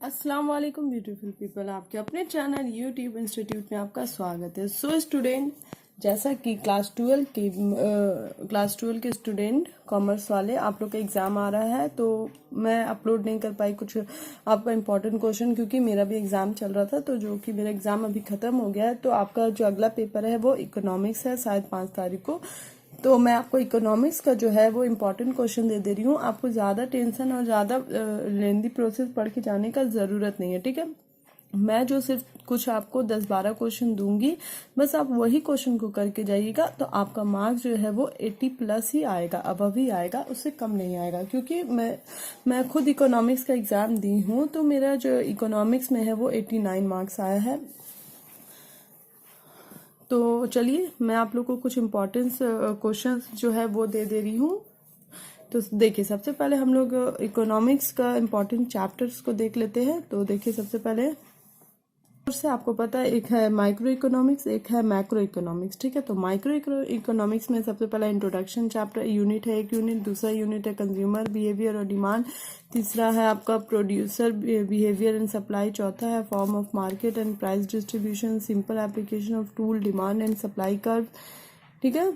अस्सलाम वालेकुम beautiful people, आपके अपने चैनल यूट्यूब इंस्टीट्यूट में आपका स्वागत है। सो स्टूडेंट, जैसा कि क्लास 12 के स्टूडेंट कॉमर्स वाले आप लोग का एग्ज़ाम आ रहा है, तो मैं अपलोड नहीं कर पाई कुछ आपका इम्पोर्टेंट क्वेश्चन, क्योंकि मेरा भी एग्ज़ाम चल रहा था। तो जो कि मेरा एग्ज़ाम अभी ख़त्म हो गया है, तो आपका जो अगला पेपर है वो इकोनॉमिक्स है, शायद 5 तारीख को। तो मैं आपको इकोनॉमिक्स का जो है वो इम्पोर्टेंट क्वेश्चन दे रही हूँ। आपको ज़्यादा टेंशन और ज़्यादा लेंदी प्रोसेस पढ़ के जाने का ज़रूरत नहीं है, ठीक है। मैं जो सिर्फ कुछ आपको 10-12 क्वेश्चन दूंगी, बस आप वही क्वेश्चन को करके जाइएगा, तो आपका मार्क्स जो है वो 80+ ही आएगा, अबव ही आएगा, उससे कम नहीं आएगा। क्योंकि मैं खुद इकोनॉमिक्स का एग्ज़ाम दी हूँ, तो मेरा जो इकोनॉमिक्स में है वो 89 मार्क्स आया है। तो चलिए मैं आप लोग को कुछ इम्पोर्टेंस क्वेश्चंस जो है वो दे रही हूँ। तो देखिए, सबसे पहले हम लोग इकोनॉमिक्स का इम्पोर्टेंट चैप्टर्स को देख लेते हैं। तो देखिए, सबसे पहले से आपको पता है, एक है माइक्रो इकोनॉमिक्स, एक है मैक्रो इकोनॉमिक्स, ठीक है। तो माइक्रो इकोनॉमिक्स में सबसे पहला इंट्रोडक्शन चैप्टर यूनिट है, एक यूनिट। दूसरा यूनिट है कंज्यूमर बिहेवियर और डिमांड। तीसरा है आपका प्रोड्यूसर बिहेवियर एंड सप्लाई। चौथा है form of market and price distribution, simple application of tool, demand and supply curve, ठीक है।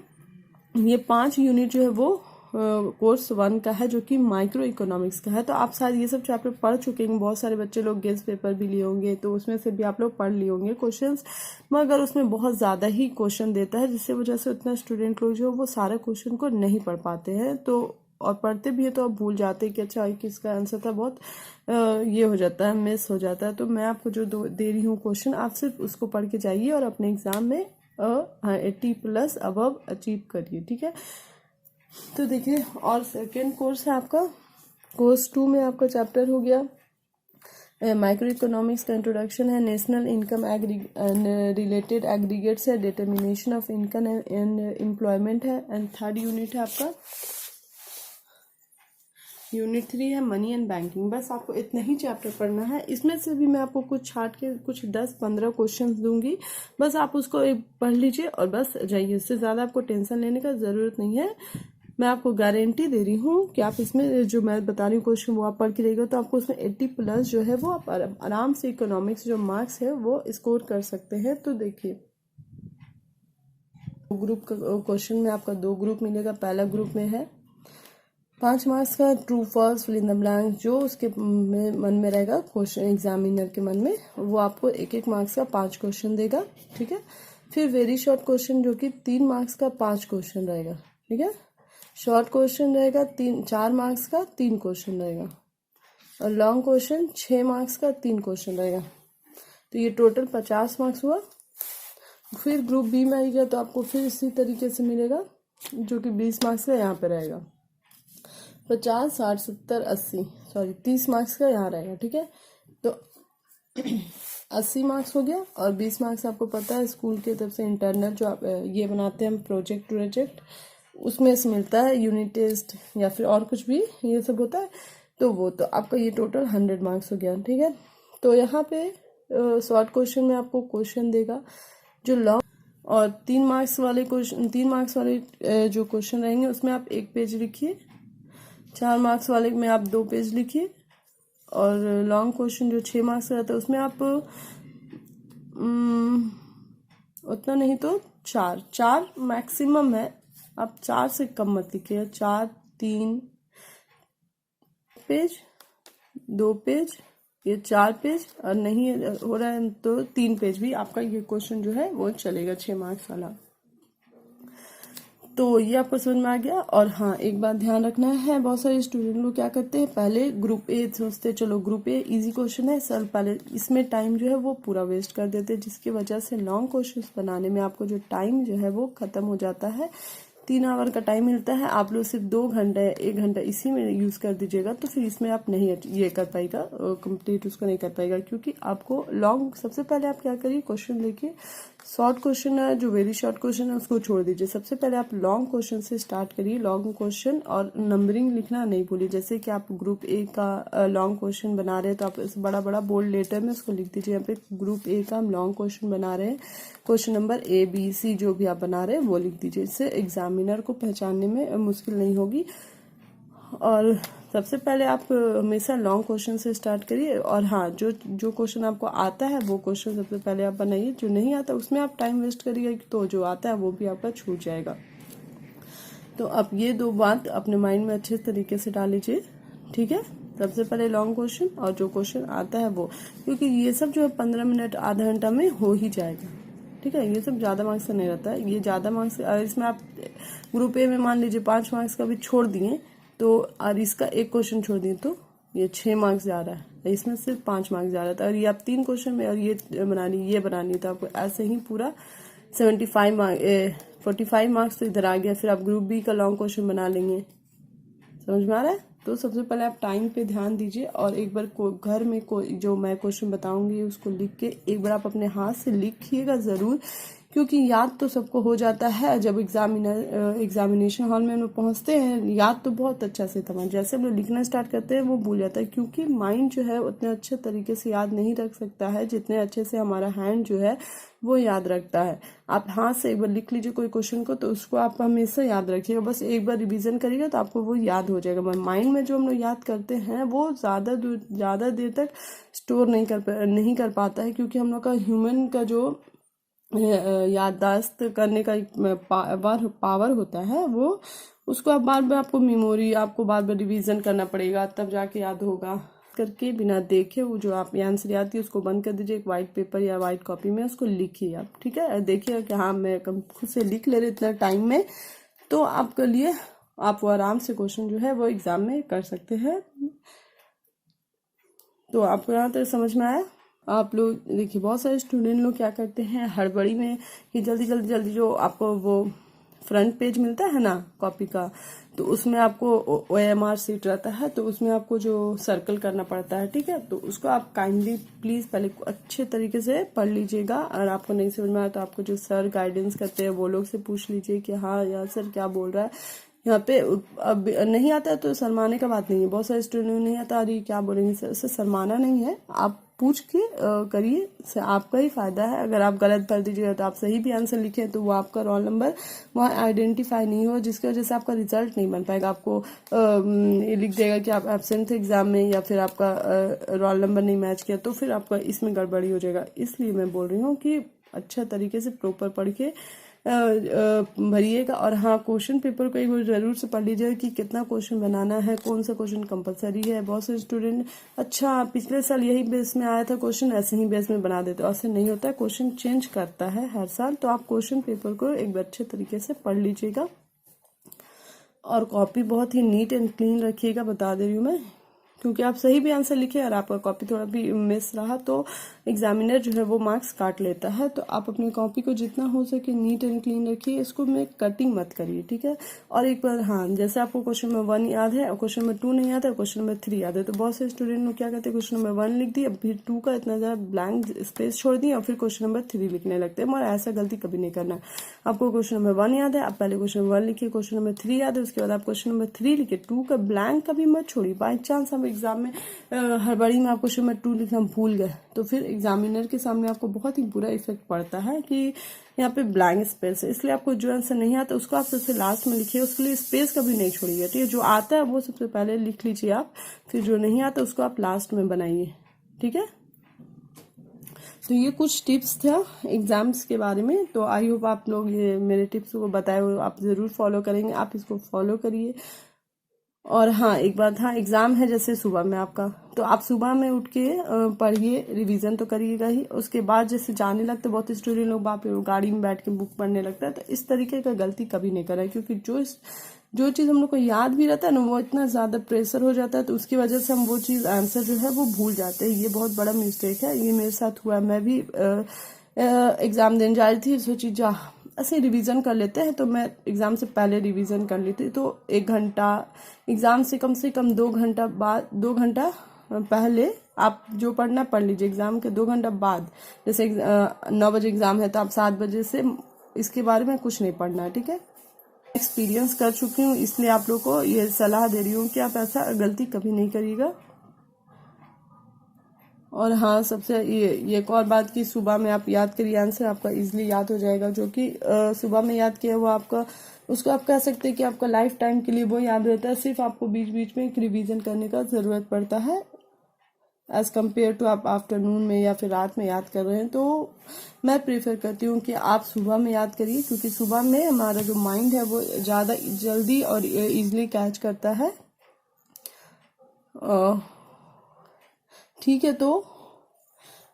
ये 5 यूनिट जो है वो कोर्स 1 का है, जो कि माइक्रो इकोनॉमिक्स का है। तो आप शायद ये सब चैप्टर पढ़ चुके हैं। बहुत सारे बच्चे लोग गेस्ट पेपर भी लिए होंगे, तो उसमें से भी आप लोग पढ़ लिए होंगे क्वेश्चंस, मगर उसमें बहुत ज़्यादा ही क्वेश्चन देता है, जिससे वजह से उतना स्टूडेंट लोग जो वो सारे क्वेश्चन को नहीं पढ़ पाते हैं। तो और पढ़ते भी है तो आप भूल जाते हैं कि अच्छा किसका आंसर था, बहुत ये हो जाता है, मिस हो जाता है। तो मैं आपको जो दे रही हूँ क्वेश्चन, आप सिर्फ उसको पढ़ के जाइए और अपने एग्जाम में 80+ अबव अचीव करिए, ठीक है। तो देखिए, और सेकेंड कोर्स है आपका, कोर्स 2 में आपका चैप्टर हो गया माइक्रो इकोनॉमिक्स का इंट्रोडक्शन है, नेशनल इनकम रिलेटेड एग्रीगेट्स है, determination of income and employment है, एंड थर्ड यूनिट है आपका यूनिट 3 है मनी एंड बैंकिंग। बस आपको इतना ही चैप्टर पढ़ना है। इसमें से भी मैं आपको कुछ छाट के कुछ 10-15 क्वेश्चंस दूंगी, बस आप उसको एक पढ़ लीजिए और बस जाइए। इससे ज़्यादा आपको टेंशन लेने का ज़रूरत नहीं है। मैं आपको गारंटी दे रही हूँ कि आप इसमें जो मैं बता रही हूँ क्वेश्चन वो आप पढ़ के जाइएगा, तो आपको उसमें 80+ जो है वो आप आराम से इकोनॉमिक्स जो मार्क्स है वो स्कोर कर सकते हैं। तो देखिए, ग्रुप का क्वेश्चन में आपका 2 ग्रुप मिलेगा। पहला ग्रुप में है 5 मार्क्स का true false fill in the blank, जो उसके मन में रहेगा क्वेश्चन, एग्जामिनर के मन में, वो आपको 1-1 मार्क्स का 5 क्वेश्चन देगा, ठीक है। फिर वेरी शॉर्ट क्वेश्चन, जो कि 3 मार्क्स का 5 क्वेश्चन रहेगा, ठीक है। शॉर्ट क्वेश्चन रहेगा 4 मार्क्स का 3 क्वेश्चन रहेगा, और लॉन्ग क्वेश्चन 6 मार्क्स का 3 क्वेश्चन रहेगा। तो ये टोटल 50 मार्क्स हुआ। फिर ग्रुप बी में आएगा तो आपको फिर इसी तरीके से मिलेगा, जो कि 20 मार्क्स का यहाँ पे रहेगा। 50, 60, 70, 80, सॉरी 30 मार्क्स का यहाँ रहेगा, ठीक है। तो 80 मार्क्स हो गया, और 20 मार्क्स आपको पता है स्कूल की तरफ से इंटरनल जो आप ये बनाते हैं हम प्रोजेक्ट, उसमें से मिलता है यूनिट टेस्ट या फिर और कुछ भी ये सब होता है, तो वो तो आपका ये टोटल 100 मार्क्स हो गया, ठीक है। तो यहाँ पे शॉर्ट क्वेश्चन में आपको क्वेश्चन देगा जो लॉन्ग, और 3 मार्क्स वाले जो क्वेश्चन रहेंगे उसमें आप 1 पेज लिखिए। 4 मार्क्स वाले में आप 2 पेज लिखिए, और लॉन्ग क्वेश्चन जो 6 मार्क्स का रहता है उसमें आप उतना नहीं तो 4 मैक्सिमम है, आप 4 से कम मत लिखिए। 4, 3 पेज, 2 पेज, ये 4 पेज, और नहीं हो रहा है तो 3 पेज भी आपका ये क्वेश्चन जो है वो चलेगा, 6 मार्क्स वाला। तो ये आपको समझ में आ गया। और हाँ, एक बात ध्यान रखना है, बहुत सारे स्टूडेंट लोग क्या करते हैं, पहले ग्रुप ए सोचते चलो ग्रुप ए इजी क्वेश्चन है सर, पहले इसमें टाइम जो है वो पूरा वेस्ट कर देते हैं, जिसकी वजह से लॉन्ग क्वेश्चंस बनाने में आपको जो टाइम जो है वो खत्म हो जाता है। 3 आवर का टाइम मिलता है, आप लोग सिर्फ 2 घंटा 1 घंटा इसी में यूज कर दीजिएगा, तो फिर इसमें आप नहीं ये कर पाएगा, कंप्लीट उसको नहीं कर पाएगा। क्योंकि आपको लॉन्ग, सबसे पहले आप क्या करिए, क्वेश्चन देखिए। शॉर्ट क्वेश्चन है, जो वेरी शॉर्ट क्वेश्चन है उसको छोड़ दीजिए। सबसे पहले आप लॉन्ग क्वेश्चन से स्टार्ट करिए, लॉन्ग क्वेश्चन, और नंबरिंग लिखना नहीं भूलिए। जैसे कि आप ग्रुप ए का लॉन्ग क्वेश्चन बना रहे हैं, तो आप बड़ा बड़ा बोल्ड लेटर में उसको लिख दीजिए। यहाँ पे ग्रुप ए का हम लॉन्ग क्वेश्चन बना रहे हैं, क्वेश्चन नंबर ABC जो भी आप बना रहे हैं वो लिख दीजिए। इससे एग्जामिनर को पहचानने में मुश्किल नहीं होगी। और सबसे पहले आप हमेशा लॉन्ग क्वेश्चन से स्टार्ट करिए, और हाँ जो जो क्वेश्चन आपको आता है वो क्वेश्चन सबसे पहले आप बनाइए, जो नहीं आता उसमें आप टाइम वेस्ट करिए तो जो आता है वो भी आपका छूट जाएगा। तो आप ये दो बात अपने माइंड में अच्छे तरीके से डाल लीजिए, ठीक है। सबसे पहले लॉन्ग क्वेश्चन और जो क्वेश्चन आता है वो, क्योंकि ये सब जो है 15 मिनट आधा घंटा में हो ही जाएगा, ठीक है। ये सब ज्यादा मार्क्स से नहीं रहता है, ये ज्यादा मार्क्स इसमें आप ग्रुप ए में मान लीजिए 5 मार्क्स का भी छोड़ दिए तो, और इसका एक क्वेश्चन छोड़ दिए तो ये 6 मार्क्स जा रहा है, इसमें सिर्फ 5 मार्क्स जा रहा था। और ये आप 3 क्वेश्चन में और ये बनानी तो आपको ऐसे ही पूरा 45 मार्क्स तो इधर आ गया। फिर आप ग्रुप बी का लॉन्ग क्वेश्चन बना लेंगे, समझ में आ रहा है। तो सबसे पहले आप टाइम पे ध्यान दीजिए, और एक बार घर में जो मैं क्वेश्चन बताऊंगी उसको लिख के एक बार आप अपने हाथ से लिखिएगा जरूर, क्योंकि याद तो सबको हो जाता है। जब एग्जामिनेशन हॉल में हम लोग पहुंचते हैं याद तो बहुत अच्छा से था, जैसे हम लोग लिखना स्टार्ट करते हैं वो भूल जाता है, क्योंकि माइंड जो है उतने अच्छे तरीके से याद नहीं रख सकता है जितने अच्छे से हमारा हैंड जो है वो याद रखता है। आप हाथ से एक बार लिख लीजिए कोई क्वेश्चन को, तो उसको आप हमेशा याद रखिएगा, बस एक बार रिवीजन करिएगा तो आपको वो याद हो जाएगा। माइंड में जो हम लोग याद करते हैं वो ज्यादा देर तक स्टोर नहीं कर पाता है, क्योंकि हम लोग का ह्यूमन का जो याददाश्त करने का पावर होता है वो, उसको आप बार बार आपको मेमोरी आपको बार बार रिवीजन करना पड़ेगा तब जाके याद होगा। करके बिना देखे वो जो आप आंसर याद थी उसको बंद कर दीजिए, एक वाइट पेपर या वाइट कॉपी में उसको लिखिए आप, ठीक है। देखिए कि हाँ मैं खुद से लिख ले रहे इतना टाइम में, तो आपके लिए आप वो आराम से क्वेश्चन जो है वो एग्जाम में कर सकते हैं। तो आपको यहाँ तक समझ में आया। आप लोग देखिए बहुत सारे स्टूडेंट लोग क्या करते हैं हड़बड़ी में कि जल्दी जो आपको वो फ्रंट पेज मिलता है ना कॉपी का, तो उसमें आपको OMR सीट रहता है, तो उसमें आपको जो सर्कल करना पड़ता है, ठीक है। तो उसको आप काइंडली प्लीज पहले अच्छे तरीके से पढ़ लीजिएगा, और आपको नहीं समझ में आया तो आपको जो सर गाइडेंस करते हैं वो लोग से पूछ लीजिए कि हाँ यार सर क्या बोल रहा है यहाँ पे। अब नहीं आता तो शर्माने का बात नहीं है, बहुत सारे स्टूडेंट नहीं आता अरे क्या बोलेंगे सर, से शर्माना नहीं है, आप पूछ के करिए, आपका ही फायदा है। अगर आप गलत भर दीजिएगा तो आप सही भी आंसर लिखे तो वो आपका रोल नंबर वहाँ आइडेंटिफाई नहीं हो, जिसकी वजह से आपका रिजल्ट नहीं बन पाएगा। आपको ये लिख देगा कि आप एब्सेंट थे एग्जाम में, या फिर आपका रोल नंबर नहीं मैच किया, तो फिर आपका इसमें गड़बड़ी हो जाएगा। इसलिए मैं बोल रही हूँ कि अच्छा तरीके से प्रॉपर पढ़ के भरिएगा। और हाँ क्वेश्चन पेपर को एक बार जरूर से पढ़ लीजिएगा कि कितना क्वेश्चन बनाना है, कौन सा क्वेश्चन कंपलसरी है। बहुत से स्टूडेंट अच्छा पिछले साल यही बेस में आया था क्वेश्चन, ऐसे ही बेस में बना देते, ऐसे नहीं होता है, क्वेश्चन चेंज करता है हर साल। तो आप क्वेश्चन पेपर को एक बार अच्छे तरीके से पढ़ लीजिएगा, और कॉपी बहुत ही नीट एंड क्लीन रखिएगा, बता दे रही हूँ मैं, क्योंकि आप सही भी आंसर लिखे और आपका कॉपी थोड़ा भी मिस रहा तो एग्जामिनर जो है वो मार्क्स काट लेता है। तो आप अपनी कॉपी को जितना हो सके नीट एंड क्लीन रखिए, इसको में कटिंग मत करिए, ठीक है। और एक बार हाँ जैसे आपको क्वेश्चन नंबर 1 याद है और क्वेश्चन नंबर 2 नहीं याद है, क्वेश्चन नंबर 3 याद है, तो बहुत से स्टूडेंट लोग क्या करते हैं क्वेश्चन नंबर 1 लिख दी, अब फिर 2 का इतना ज्यादा ब्लैंक स्पेस छोड़ दिए और फिर क्वेश्चन नंबर 3 लिखने लगते हैं। मगर ऐसा गलती कभी नहीं करना। आपको क्वेश्चन नंबर 1 याद है, आप पहले क्वेश्चन नंबर 1 लिखिए, क्वेश्चन नंबर 3 याद है, उसके बाद आप क्वेश्चन नंबर 3 लिखिए, 2 का ब्लैंक कभी मत छोड़िए। बाई चांस हम एग्जाम में हड़बड़ी में आप क्वेश्चन नंबर 2 लिखना भूल गए तो फिर एग्जामिनर के सामने आपको बहुत ही बुरा इफेक्ट पड़ता है कि यहाँ पे ब्लैंक स्पेस है। इसलिए आपको जो आंसर नहीं आता उसको आप सबसे लास्ट में लिखिए, उसके लिए स्पेस कभी नहीं छोड़िए, ठीक है। जो आता है वो सबसे पहले लिख लीजिए आप, फिर जो नहीं आता उसको आप लास्ट में बनाइए, ठीक है। तो ये कुछ टिप्स था एग्जाम्स के बारे में। तो आई होप आप लोग ये मेरे टिप्स को बताए हुए आप जरूर फॉलो करेंगे, आप इसको फॉलो करिए। और हाँ एक बात, हाँ एग्जाम है जैसे सुबह में आपका, तो आप सुबह में उठ के पढ़िए, रिवीजन तो करिएगा ही। उसके बाद जैसे जाने लगते बहुत स्टूडेंट लोग बाप रे गाड़ी में बैठ के बुक पढ़ने लगता है, तो इस तरीके का गलती कभी नहीं करें, क्योंकि जो चीज हम लोग को याद भी रहता है ना वो इतना ज्यादा प्रेशर हो जाता है, तो उसकी वजह से हम वो चीज आंसर जो है वो भूल जाते हैं। ये बहुत बड़ा मिस्टेक है, ये मेरे साथ हुआ। मैं भी एग्जाम देने जा रही थी, सोची जा ऐसे रिवीजन कर लेते हैं, तो मैं एग्जाम से पहले रिवीजन कर ली थी। तो 1 घंटा एग्जाम से कम 2 घंटा बाद, 2 घंटा पहले आप जो पढ़ना पढ़ लीजिए, एग्जाम के 2 घंटा बाद। जैसे 9 बजे एग्जाम है तो आप 7 बजे से इसके बारे में कुछ नहीं पढ़ना है, ठीक है। एक्सपीरियंस कर चुकी हूँ इसलिए आप लोग को ये सलाह दे रही हूँ कि आप ऐसा गलती कभी नहीं करिएगा। और हाँ, सबसे ये एक और बात कि सुबह में आप याद करिए आंसर, आपका इजीली याद हो जाएगा। जो कि सुबह में याद किया वो आपका, उसको आप कह सकते हैं कि आपका लाइफ टाइम के लिए वो याद रहता है। सिर्फ आपको बीच बीच में एक रिवीजन करने का ज़रूरत पड़ता है, एज कम्पेयर टू आप आफ्टरनून में या फिर रात में याद कर रहे हैं। तो मैं प्रेफर करती हूँ कि आप सुबह में याद करिए, क्योंकि सुबह में हमारा जो माइंड है वो ज़्यादा जल्दी और इजीली कैच करता है। ठीक है, तो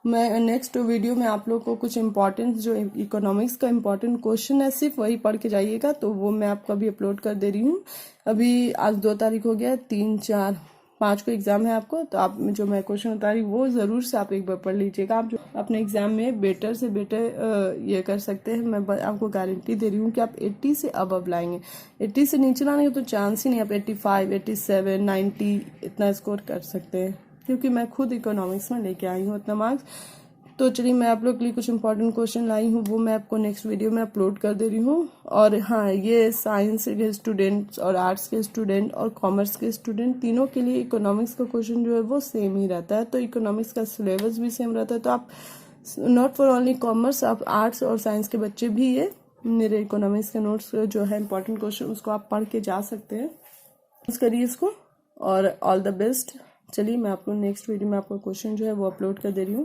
मैं नेक्स्ट वीडियो में आप लोग को कुछ इम्पोर्टेंट जो इकोनॉमिक्स का इम्पोर्टेंट क्वेश्चन है सिर्फ वही पढ़ के जाइएगा, तो वो मैं आपको अभी अपलोड कर दे रही हूँ। अभी आज 2 तारीख हो गया, 3, 4, 5 को एग्जाम है आपको, तो आप जो मैं क्वेश्चन बता रही हूँ वो ज़रूर से आप एक बार पढ़ लीजिएगा। आप जो अपने एग्जाम में बेटर से बेटर ये कर सकते हैं। मैं आपको गारंटी दे रही हूँ कि आप 80 से अब लाएंगे। 80 से नीचे लाने का तो चांस ही नहीं। आप 85, 87, 90 इतना स्कोर कर सकते हैं, क्योंकि मैं खुद इकोनॉमिक्स में लेके आई हूँ इतना मार्क्स। तो चलिए, मैं आप लोग के लिए कुछ इंपॉर्टेंट क्वेश्चन लाई हूँ, वो मैं आपको नेक्स्ट वीडियो में अपलोड कर दे रही हूँ। और हाँ, ये साइंस के स्टूडेंट्स और आर्ट्स के स्टूडेंट और कॉमर्स के स्टूडेंट तीनों के लिए इकोनॉमिक्स का क्वेश्चन जो है वो सेम ही रहता है। तो इकोनॉमिक्स का सिलेबस भी सेम रहता है। तो आप नॉट फॉर ओनली कॉमर्स, आप आर्ट्स और साइंस के बच्चे भी ये मेरे इकोनॉमिक्स के नोट्स जो है इंपॉर्टेंट क्वेश्चन उसको आप पढ़ के जा सकते हैं। करिए इसको, और ऑल द बेस्ट। चलिए, मैं आपको नेक्स्ट वीडियो में आपका क्वेश्चन जो है वो अपलोड कर दे रही हूँ।